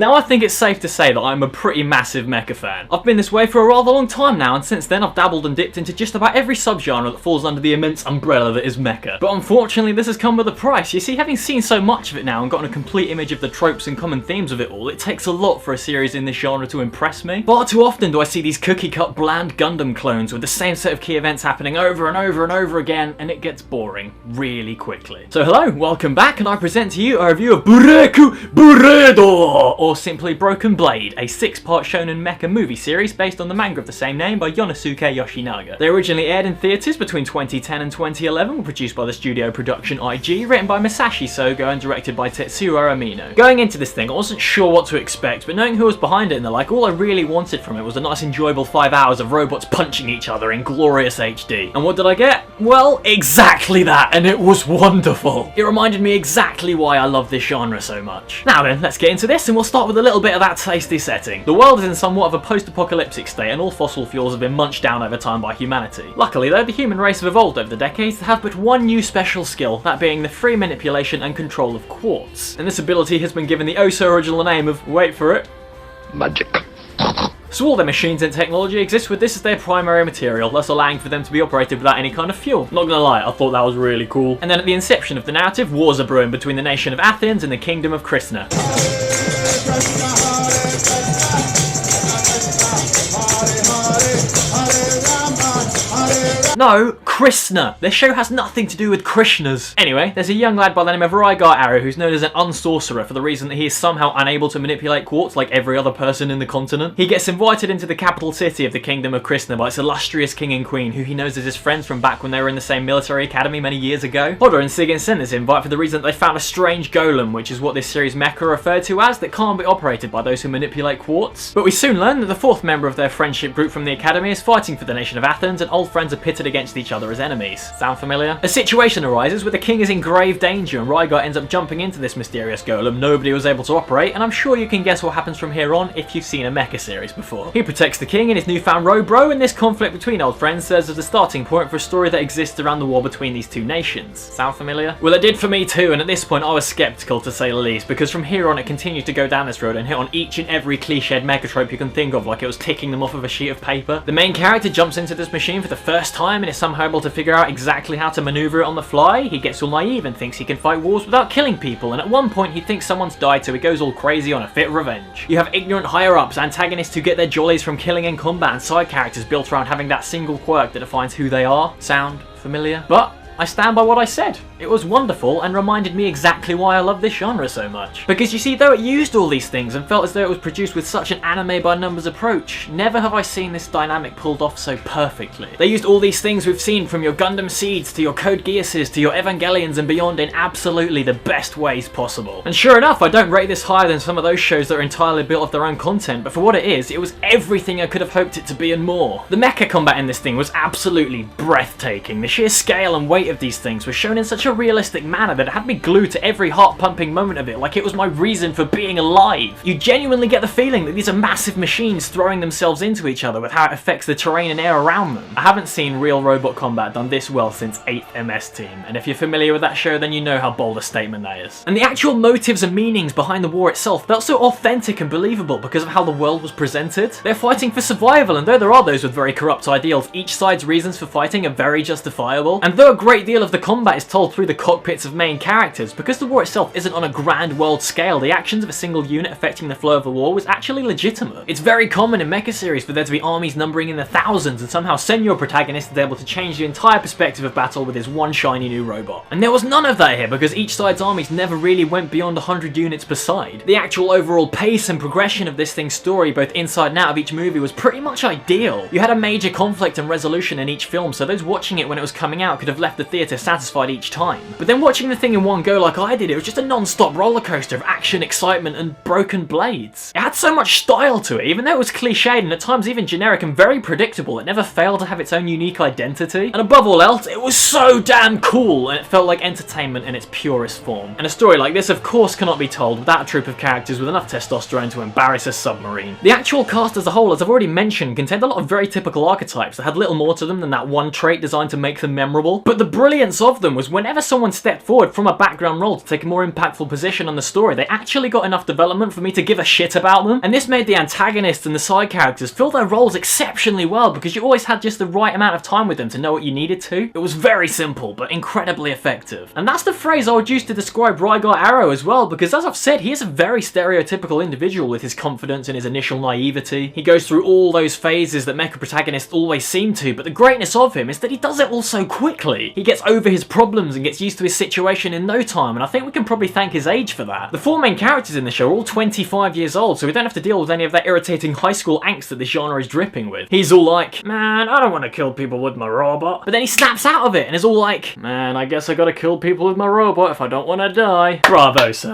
Now I think it's safe to say that I'm a pretty massive mecha fan. I've been this way for a rather long time now, and since then I've dabbled and dipped into just about every subgenre that falls under the immense umbrella that is mecha. But unfortunately this has come with a price. You see, having seen so much of it now and gotten a complete image of the tropes and common themes of it all, it takes a lot for a series in this genre to impress me. Far too often do I see these cookie-cut bland Gundam clones with the same set of key events happening over and over and over again, and it gets boring really quickly. So hello, welcome back, and I present to you a review of Breido, or simply Broken Blade, a 6-part shonen mecha movie series based on the manga of the same name by Yonosuke Yoshinaga. They originally aired in theatres between 2010 and 2011, were produced by the studio Production IG, written by Masashi Sogo and directed by Tetsuo Amino. Going into this thing, I wasn't sure what to expect, but knowing who was behind it and the like, all I really wanted from it was a nice enjoyable 5 hours of robots punching each other in glorious HD. And what did I get? Well, exactly that, and it was wonderful. It reminded me exactly why I love this genre so much. Now then, let's get into this, and we'll start with a little bit of that tasty setting. The world is in somewhat of a post-apocalyptic state, and all fossil fuels have been munched down over time by humanity. Luckily though, the human race have evolved over the decades to have but one new special skill, that being the free manipulation and control of quartz. And this ability has been given the oh-so-original name of, wait for it, magic. So all their machines and technology exist with this as their primary material, thus allowing for them to be operated without any kind of fuel. Not gonna lie, I thought that was really cool. And then at the inception of the narrative, wars are brewing between the nation of Athens and the kingdom of Krishna. No, Krishna. This show has nothing to do with Krishnas. Anyway, there's a young lad by the name of Rygar Arrow who's known as an unsorcerer for the reason that he is somehow unable to manipulate quartz like every other person in the continent. He gets invited into the capital city of the kingdom of Krishna by its illustrious king and queen, who he knows as his friends from back when they were in the same military academy many years ago. Hodder and Sigyn sent this invite for the reason that they found a strange golem, which is what this series mecha referred to as, that can't be operated by those who manipulate quartz. But we soon learn that the fourth member of their friendship group from the academy is fighting for the nation of Athens, and old friends are pitted against each other as enemies. Sound familiar? A situation arises where the king is in grave danger and Rygar ends up jumping into this mysterious golem nobody was able to operate, and I'm sure you can guess what happens from here on if you've seen a mecha series before. He protects the king and his newfound Robro, and this conflict between old friends serves as the starting point for a story that exists around the war between these two nations. Sound familiar? Well, it did for me too, and at this point I was skeptical to say the least, because from here on it continued to go down this road and hit on each and every cliched mecha trope you can think of like it was ticking them off of a sheet of paper. The main character jumps into this machine for the first time and is somehow able to figure out exactly how to maneuver it on the fly. He gets all naive and thinks he can fight wars without killing people, and at one point he thinks someone's died, so he goes all crazy on a fit of revenge. You have ignorant higher-ups, antagonists who get their jollies from killing in combat, and side characters built around having that single quirk that defines who they are. Sound familiar? But I stand by what I said. It was wonderful and reminded me exactly why I love this genre so much. Because you see, though it used all these things and felt as though it was produced with such an anime by numbers approach, never have I seen this dynamic pulled off so perfectly. They used all these things we've seen, from your Gundam Seeds to your Code Geasses to your Evangelions and beyond, in absolutely the best ways possible. And sure enough, I don't rate this higher than some of those shows that are entirely built off their own content, but for what it was everything I could have hoped it to be and more. The mecha combat in this thing was absolutely breathtaking. The sheer scale and weight of these things was shown in such a realistic manner that it had me glued to every heart-pumping moment of it, like it was my reason for being alive. You genuinely get the feeling that these are massive machines throwing themselves into each other with how it affects the terrain and air around them. I haven't seen real robot combat done this well since 8th MS Team, and if you're familiar with that show, then you know how bold a statement that is. And the actual motives and meanings behind the war itself felt so authentic and believable because of how the world was presented. They're fighting for survival, and though there are those with very corrupt ideals, each side's reasons for fighting are very justifiable. And though a great deal of the combat is told through the cockpits of main characters, because the war itself isn't on a grand world scale, the actions of a single unit affecting the flow of the war was actually legitimate. It's very common in mecha series for there to be armies numbering in the thousands, and somehow Senor protagonist is able to change the entire perspective of battle with his one shiny new robot. And there was none of that here, because each side's armies never really went beyond 100 units per side. The actual overall pace and progression of this thing's story, both inside and out of each movie, was pretty much ideal. You had a major conflict and resolution in each film, so those watching it when it was coming out could have left the theatre satisfied each time. But then watching the thing in one go like I did, it was just a non-stop rollercoaster of action, excitement, and broken blades. It had so much style to it, even though it was cliched and at times even generic and very predictable, it never failed to have its own unique identity. And above all else, it was so damn cool, and it felt like entertainment in its purest form. And a story like this, of course, cannot be told without a troupe of characters with enough testosterone to embarrass a submarine. The actual cast as a whole, as I've already mentioned, contained a lot of very typical archetypes that had little more to them than that one trait designed to make them memorable. But the brilliance of them was whenever someone stepped forward from a background role to take a more impactful position on the story, they actually got enough development for me to give a shit about them. And this made the antagonists and the side characters fill their roles exceptionally well because you always had just the right amount of time with them to know what you needed to. It was very simple, but incredibly effective. And that's the phrase I would use to describe Rygar Arrow as well, because as I've said, he is a very stereotypical individual with his confidence and his initial naivety. He goes through all those phases that mecha protagonists always seem to, but the greatness of him is that he does it all so quickly. He gets over his problems and gets used to his situation in no time, and I think we can probably thank his age for that. The four main characters in the show are all 25 years old, so we don't have to deal with any of that irritating high school angst that this genre is dripping with. He's all like, man, I don't want to kill people with my robot. But then he snaps out of it and is all like, man, I guess I gotta kill people with my robot if I don't want to die. Bravo, sir.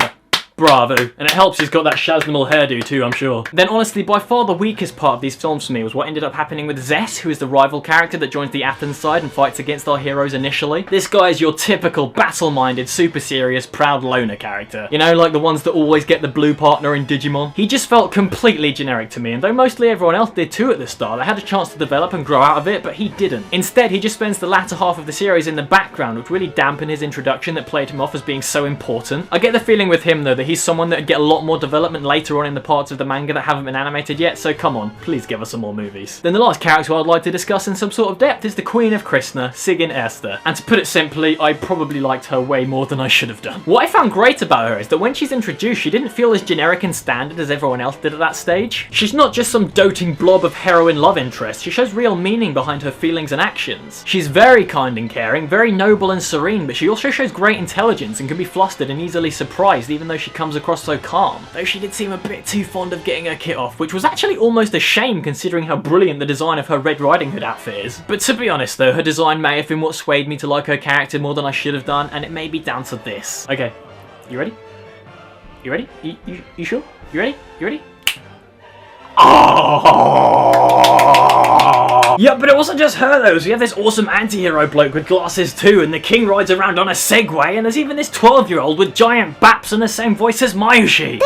Bravo. And it helps he's got that Shaznimal hairdo too, I'm sure. Then honestly, by far the weakest part of these films for me was what ended up happening with Zess, who is the rival character that joins the Athens side and fights against our heroes initially. This guy is your typical battle-minded, super serious, proud loner character. You know, like the ones that always get the blue partner in Digimon. He just felt completely generic to me, and though mostly everyone else did too at the start, they had a chance to develop and grow out of it, but he didn't. Instead, he just spends the latter half of the series in the background, which really dampened his introduction that played him off as being so important. I get the feeling with him though that he's someone that would get a lot more development later on in the parts of the manga that haven't been animated yet, so come on, please give us some more movies. Then the last character I'd like to discuss in some sort of depth is the Queen of Krishna, Sigyn Erster. And to put it simply, I probably liked her way more than I should have done. What I found great about her is that when she's introduced, she didn't feel as generic and standard as everyone else did at that stage. She's not just some doting blob of heroine love interest, she shows real meaning behind her feelings and actions. She's very kind and caring, very noble and serene, but she also shows great intelligence and can be flustered and easily surprised even though she comes across so calm. Though she did seem a bit too fond of getting her kit off, which was actually almost a shame considering how brilliant the design of her Red Riding Hood outfit is. But to be honest though, her design may have been what swayed me to like her character more than I should have done, and it may be down to this. Okay, you ready? You ready? You sure? You ready? You ready? Oh! Yeah, but it wasn't just her though, so we have this awesome anti-hero bloke with glasses too, and the king rides around on a Segway, and there's even this 12-year-old with giant baps and the same voice as Mayushi.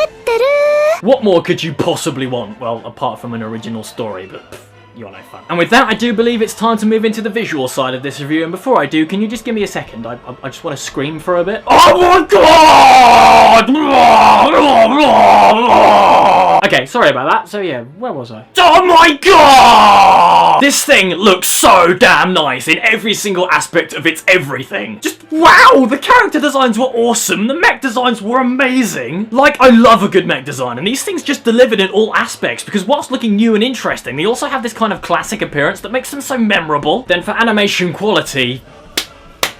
What more could you possibly want? Well, apart from an original story, but pff, you're no fun. And with that, I do believe it's time to move into the visual side of this review, and before I do, can you just give me a second? I just want to scream for a bit. Oh my god! Okay, sorry about that. So yeah, where was I? Oh my god! This thing looks so damn nice in every single aspect of its everything. Just wow! The character designs were awesome. The mech designs were amazing. Like, I love a good mech design, and these things just delivered in all aspects, because whilst looking new and interesting, they also have this kind of classic appearance that makes them so memorable. Then for animation quality,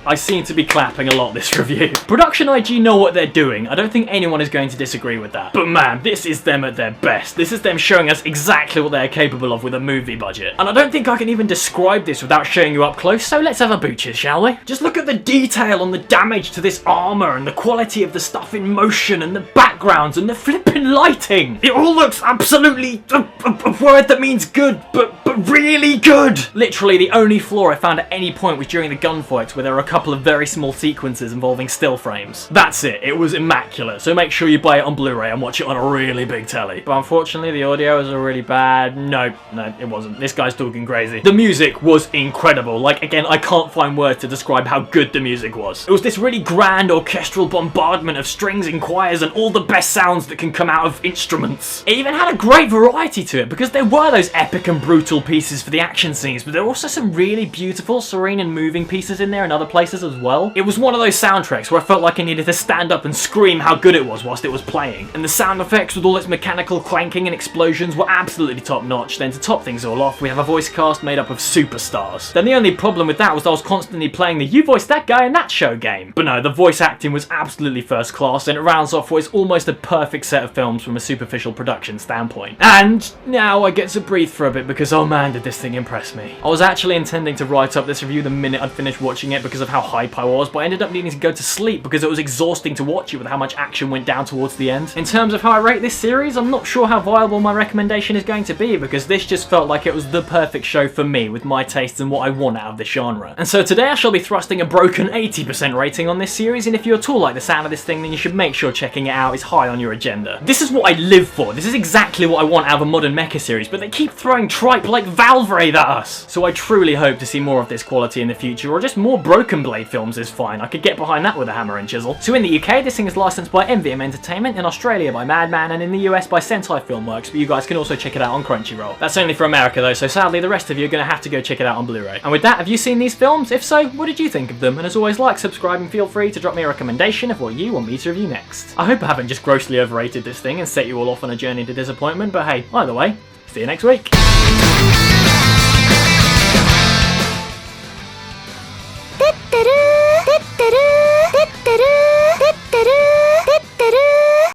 I seem to be clapping a lot this review. Production IG know what they're doing. I don't think anyone is going to disagree with that. But man, this is them at their best. This is them showing us exactly what they're capable of with a movie budget. And I don't think I can even describe this without showing you up close, so let's have a booches, shall we? Just look at the detail on the damage to this armor and the quality of the stuff in motion and the backgrounds and the flipping lighting. It all looks absolutely a word that means good, but really good. Literally the only flaw I found at any point was during the gunfights, where there were a couple of very small sequences involving still frames. That's it. It was immaculate, so make sure you buy it on Blu-ray and watch it on a really big telly. But unfortunately the audio was really bad. No, it wasn't. This guy's talking crazy. The music was incredible. Like, again, I can't find words to describe how good the music was. It was this really grand orchestral bombardment of strings and choirs and all the best sounds that can come out of instruments. It even had a great variety to it, because there were those epic and brutal pieces for the action scenes, but there were also some really beautiful, serene and moving pieces in there in other places as well. It was one of those soundtracks where I felt like I needed to stand up and scream how good it was whilst it was playing. And the sound effects with all its mechanical clanking and explosions were absolutely top notch. Then to top things all off, we have a voice cast made up of superstars. Then the only problem with that was I was constantly playing the "you voiced that guy in that show" game. But no, the voice acting was absolutely first class, and it rounds off what is almost a perfect set of films from a superficial production standpoint. And now I get to breathe for a bit, because oh man, did this thing impress me. I was actually intending to write up this review the minute I'd finished watching it because of how hype I was, but I ended up needing to go to sleep because it was exhausting to watch it with how much action went down towards the end. In terms of how I rate this series, I'm not sure how viable my recommendation is going to be, because this just felt like it was the perfect show for me with my tastes and what I want out of this genre. And so today I shall be thrusting a broken 80% rating on this series, and if you at all like the sound of this thing, then you should make sure checking it out is high on your agenda. This is what I live for. This is exactly what I want out of a modern mecha series, but they keep throwing tripe like Valve Raid at us. So I truly hope to see more of this quality in the future, or just more broken Twin Blade films is fine. I could get behind that with a hammer and chisel. So in the UK, this thing is licensed by MVM Entertainment, in Australia by Madman, and in the US by Sentai Filmworks, but you guys can also check it out on Crunchyroll. That's only for America though, so sadly the rest of you are going to have to go check it out on Blu-ray. And with that, have you seen these films? If so, what did you think of them? And as always, like, subscribe, and feel free to drop me a recommendation of what you want me to review next. I hope I haven't just grossly overrated this thing and set you all off on a journey to disappointment, but hey, either way, see you next week.